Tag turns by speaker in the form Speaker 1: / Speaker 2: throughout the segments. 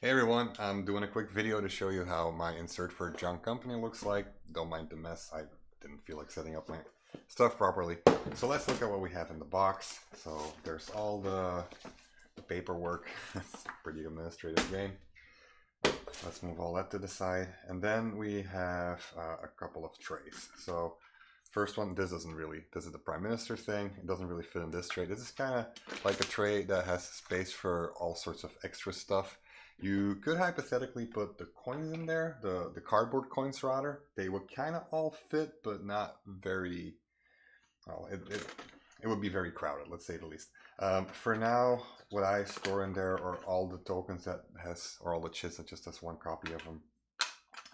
Speaker 1: Hey everyone, I'm doing a quick video to show you how my insert for junk company looks like. Don't mind the mess, I didn't feel like setting up my stuff properly. So let's look at what we have in the box. So there's all the paperwork. It's a pretty administrative game. Let's move all that to the side. And then we have a couple of trays. So first one, this is the Prime Minister thing. It doesn't really fit in this tray. This is kind of like a tray that has space for all sorts of extra stuff. You could hypothetically put the coins in there, the cardboard coins rather. They would kind of all fit, but not very, well, it would be very crowded, let's say the least. For now, what I store in there are all the tokens that has, or all the chits that just has one copy of them.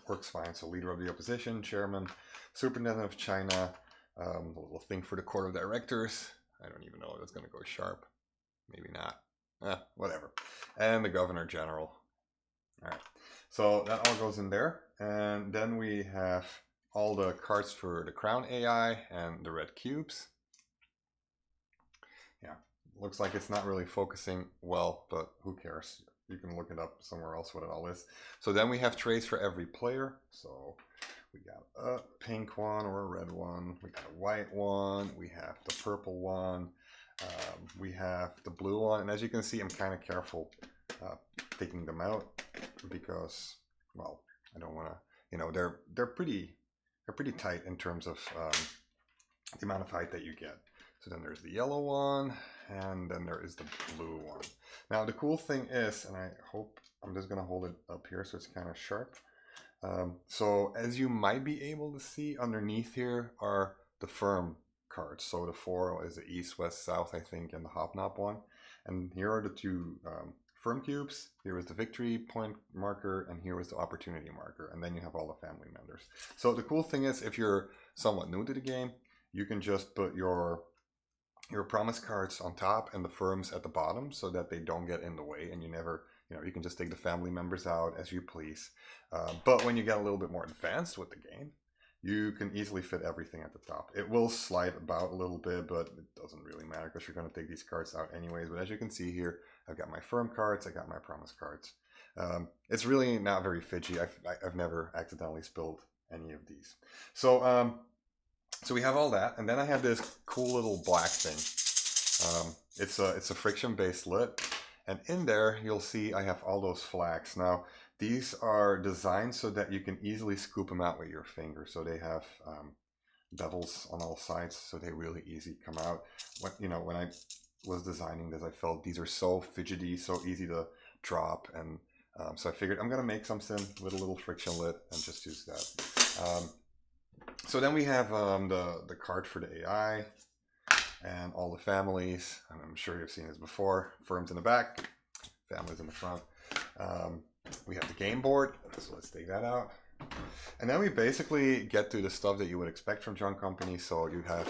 Speaker 1: Works fine. So leader of the opposition, chairman, superintendent of China, a little thing for the court of directors. I don't even know if it's going to go sharp. Maybe not. Whatever. And the governor general. All right. So that all goes in there. And then we have all the cards for the crown AI and the red cubes. Yeah. Looks like it's not really focusing well, but who cares? You can look it up somewhere else what it all is. So then we have trays for every player. So we got a pink one or a red one. We got a white one. We have the purple one. We have the blue one. And as you can see, I'm kind of careful taking them out because, well, I don't want to, you know, they're pretty tight in terms of the amount of height that you get. So then there's the yellow one, and then there is the blue one. Now the cool thing is, and I hope I'm just gonna hold it up here so it's kind of sharp. So as you might be able to see, underneath here are the firm cards. So the 4 is the east, west, south, I think, and the hobnob one. And here are the two firm cubes. Here is the victory point marker, and here is the opportunity marker. And then you have all the family members. So the cool thing is, if you're somewhat new to the game, you can just put your promise cards on top and the firms at the bottom so that they don't get in the way, and you never, you know, you can just take the family members out as you please. But when you get a little bit more advanced with the game, you can easily fit everything at the top. It will slide about a little bit, but it doesn't really matter because you're going to take these cards out anyways. But as you can see here, I've got my firm cards, I got my promise cards. It's really not very fidgety. I've never accidentally spilled any of these. So so we have all that, and then I have this cool little black thing. It's a friction-based lid, and in there you'll see I have all those flags. Now these are designed so that you can easily scoop them out with your finger. So they have bevels on all sides, so they really easy come out. When I was designing this, I felt these are so fidgety, so easy to drop, and so I figured I'm gonna make something with a little friction lid and just use that. So then we have the card for the AI and all the families. I'm sure you've seen this before. Firms in the back, families in the front. We have the game board, so let's take that out. And then we basically get to the stuff that you would expect from junk companies. So you have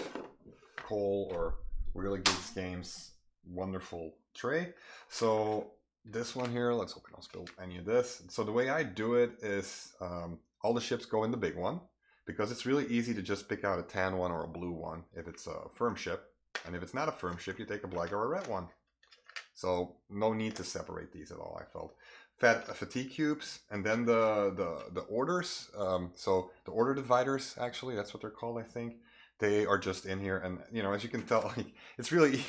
Speaker 1: Cole or Really Geeks Games wonderful tray. So this one here, let's hope we don't spill any of this. So the way I do it is all the ships go in the big one, because it's really easy to just pick out a tan one or a blue one if it's a firm ship. And if it's not a firm ship, you take a black or a red one. So no need to separate these at all, I felt. Fatigue cubes, and then the orders. So the order dividers, actually, that's what they're called, I think. They are just in here, and you know, as you can tell, like, it's really,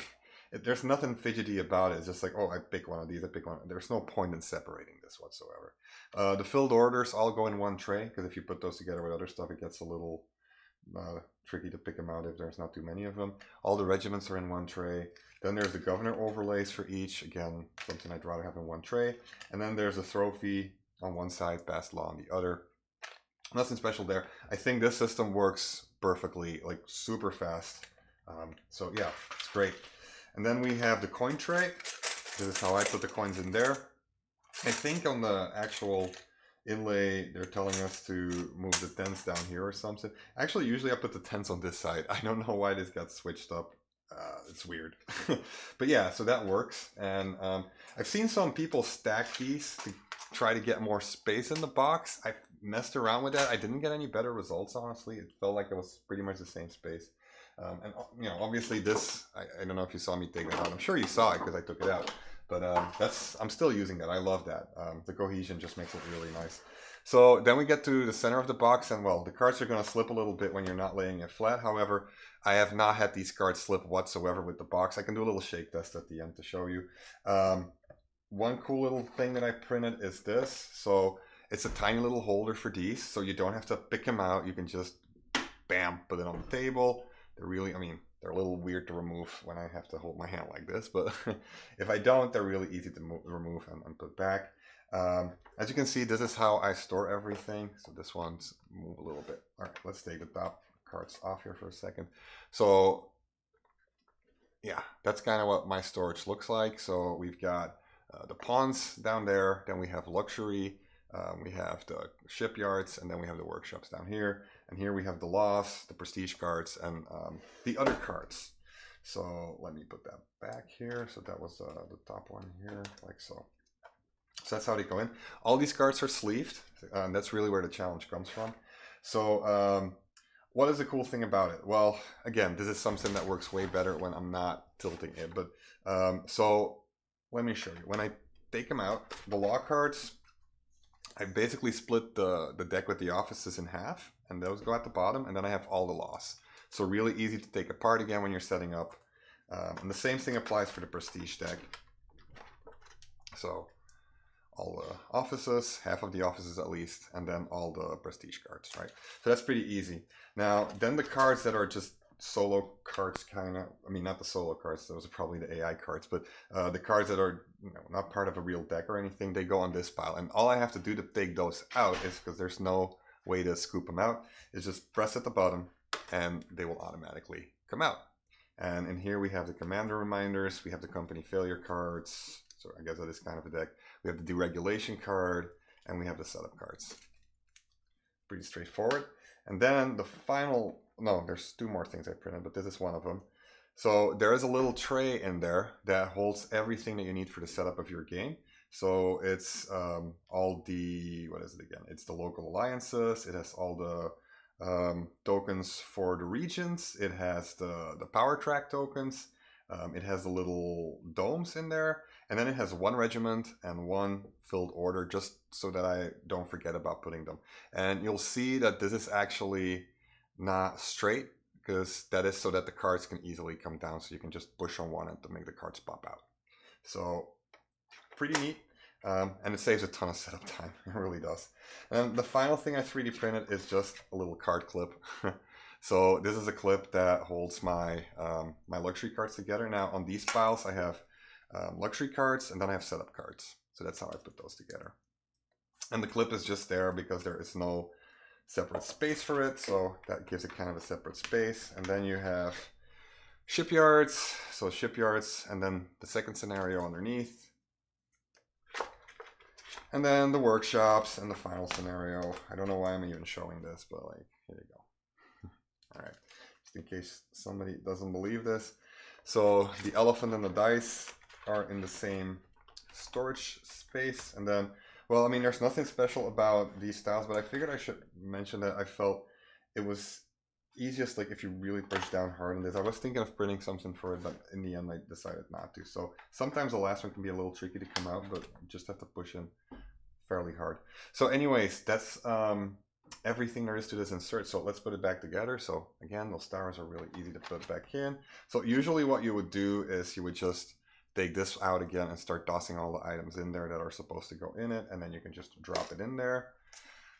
Speaker 1: there's nothing fidgety about it. It's just like, oh, I pick one of these, I pick one. There's no point in separating this whatsoever. The filled orders all go in one tray, because if you put those together with other stuff, it gets a little tricky to pick them out if there's not too many of them. All the regiments are in one tray. Then there's the governor overlays for each. Again, something I'd rather have in one tray. And then there's a trophy on one side, passed law on the other. Nothing special there. I think this system works perfectly, like super fast. So yeah, it's great. And then we have the coin tray. This is how I put the coins in there. I think on the actual inlay, they're telling us to move the tens down here or something. Actually, usually I put the tens on this side. I don't know why this got switched up. It's weird. But yeah, so that works. And I've seen some people stack these to try to get more space in the box. I messed around with that. I didn't get any better results, honestly. It felt like it was pretty much the same space. And you know, obviously this, I don't know if you saw me take it out. I'm sure you saw it because I took it out. But I'm still using that. I love that. The cohesion just makes it really nice. So then we get to the center of the box, and well, the cards are going to slip a little bit when you're not laying it flat. However, I have not had these cards slip whatsoever with the box. I can do a little shake test at the end to show you. One cool little thing that I printed is this. So it's a tiny little holder for these, so you don't have to pick them out. You can just, bam, put it on the table. They're really, I mean, they're a little weird to remove when I have to hold my hand like this, but if I don't, they're really easy to remove and put back. As you can see, this is how I store everything. So this one's move a little bit. All right, let's take the top cards off here for a second. So yeah, that's kind of what my storage looks like. So we've got the pawns down there, then we have luxury, we have the shipyards, and then we have the workshops down here. And here we have the loss, the prestige cards, and the other cards. So let me put that back here. So that was the top one here, like so. So that's how they go in. All these cards are sleeved, and that's really where the challenge comes from. So what is the cool thing about it? Well, again, this is something that works way better when I'm not tilting it. But so let me show you. When I take them out, the law cards, I basically split the deck with the offices in half, and those go at the bottom, and then I have all the laws. So really easy to take apart again when you're setting up. And the same thing applies for the prestige deck. So all the offices, half of the offices at least, and then all the prestige cards, right? So that's pretty easy. Now, then the cards that are just solo cards, kind of, I mean, not the solo cards, those are probably the AI cards, but the cards that are, you know, not part of a real deck or anything, they go on this pile. And all I have to do to take those out is, because there's no way to scoop them out, is just press at the bottom and they will automatically come out. And in here we have the commander reminders, we have the company failure cards, so I guess that is kind of a deck. We have the deregulation card, and we have the setup cards. Pretty straightforward. And then the final, no, there's two more things I printed, but this is one of them. So there is a little tray in there that holds everything that you need for the setup of your game. So it's all the, what is it again? It's the local alliances. It has all the tokens for the regions. It has the power track tokens. It has the little domes in there. And then it has one regiment and one filled order, just so that I don't forget about putting them. And you'll see that this is actually not straight, because that is so that the cards can easily come down, so you can just push on one end to make the cards pop out. So pretty neat, and it saves a ton of setup time. It really does. And the final thing I 3D printed is just a little card clip. So this is a clip that holds my my luxury cards together. Now on these piles I have luxury cards, and then I have setup cards. So that's how I put those together. And the clip is just there because there is no separate space for it, so that gives it kind of a separate space. And then you have shipyards, so shipyards, and then the second scenario underneath. And then the workshops and the final scenario. I don't know why I'm even showing this, but like, here you go. All right, just in case somebody doesn't believe this. So the elephant and the dice are in the same storage space. And then, well, I mean, there's nothing special about these styles, but I figured I should mention that I felt it was easiest, like, if you really push down hard on this. I was thinking of printing something for it, but in the end I decided not to. So sometimes the last one can be a little tricky to come out, but you just have to push in fairly hard. So anyways, that's everything there is to this insert. So let's put it back together. So again, those stars are really easy to put back in. So usually what you would do is you would just take this out again and start tossing all the items in there that are supposed to go in it, and then you can just drop it in there.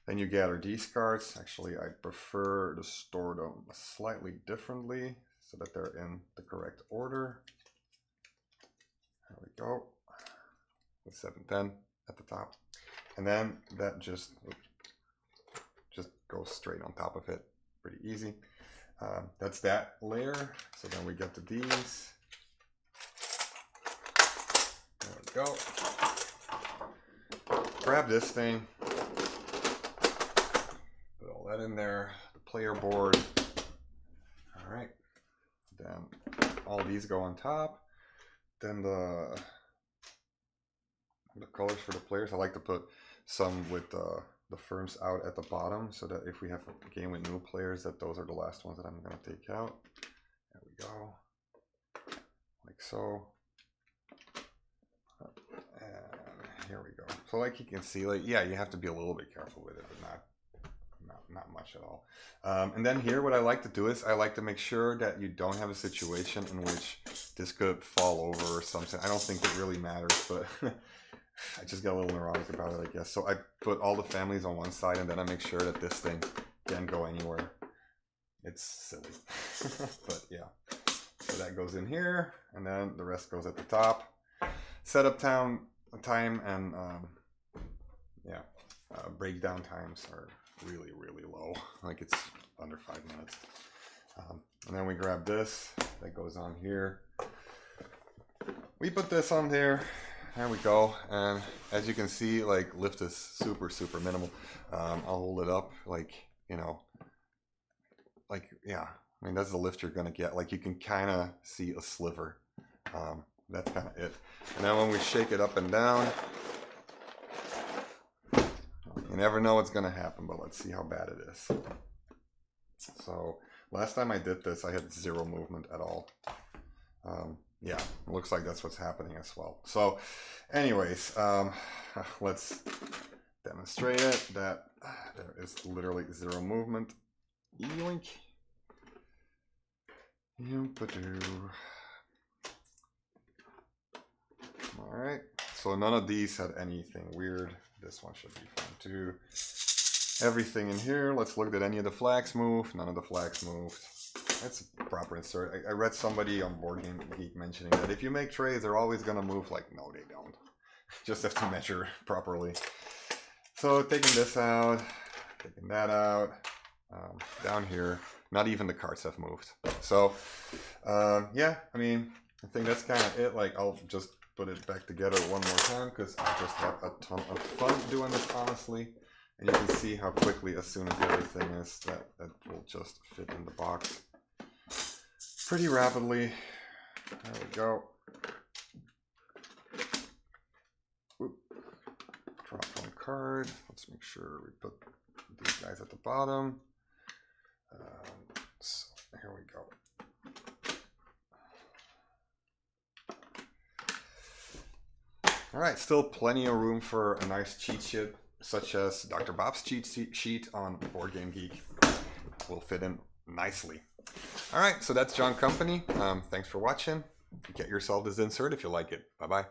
Speaker 1: Then you gather these cards. Actually, I prefer to store them slightly differently so that they're in the correct order. There we go. With 710 at the top. And then that just goes straight on top of it. Pretty easy. That's that layer. So then we get to these. There we go. Grab this thing. Put all that in there. The player board. All right. Then all these go on top. Then the colors for the players. I like to put some with the firms out at the bottom, so that if we have a game with new players, that those are the last ones that I'm going to take out. There we go. Like so. here we go. So like you can see, like, yeah, you have to be a little bit careful with it, but not much at all. And then here, what I like to do is I like to make sure that you don't have a situation in which this could fall over or something. I don't think it really matters, but I just get a little neurotic about it, I guess. So I put all the families on one side, and then I make sure that this thing can't go anywhere. It's silly, but yeah. So that goes in here, and then the rest goes at the top. Setup time and breakdown times are really low. Like it's under 5 minutes. And then we grab this that goes on here. We put this on there. There we go. And as you can see, like lift is super minimal. I'll hold it up, like, you know, like, yeah, I mean, that's the lift you're gonna get. Like you can kind of see a sliver. That's kind of it. And then when we shake it up and down, you never know what's gonna happen, but let's see how bad it is. So last time I did this, I had 0 movement at all. Yeah, it looks like that's what's happening as well. So anyways, let's demonstrate it, that there is literally 0 movement. Yoink. All right, so none of these had anything weird. This one should be fine too. Everything in here, let's look at any of the flags move. None of the flags moved. That's a proper insert. I read somebody on BoardGameGeek mentioning that if you make trays, they're always gonna move. Like, no, they don't. Just have to measure properly. So taking this out, taking that out, down here, not even the cards have moved. So yeah, I mean, I think that's kind of it. Like, I'll just put it back together one more time because I just had a ton of fun doing this, honestly. And you can see how quickly, as soon as everything is, that will just fit in the box pretty rapidly. There we go. Oop. Drop one card. Let's make sure we put these guys at the bottom. So here we go. All right, still plenty of room for a nice cheat sheet, such as Dr. Bob's cheat sheet on BoardGameGeek. Will fit in nicely. All right, so that's John Company. Thanks for watching. Get yourself this insert if you like it. Bye-bye.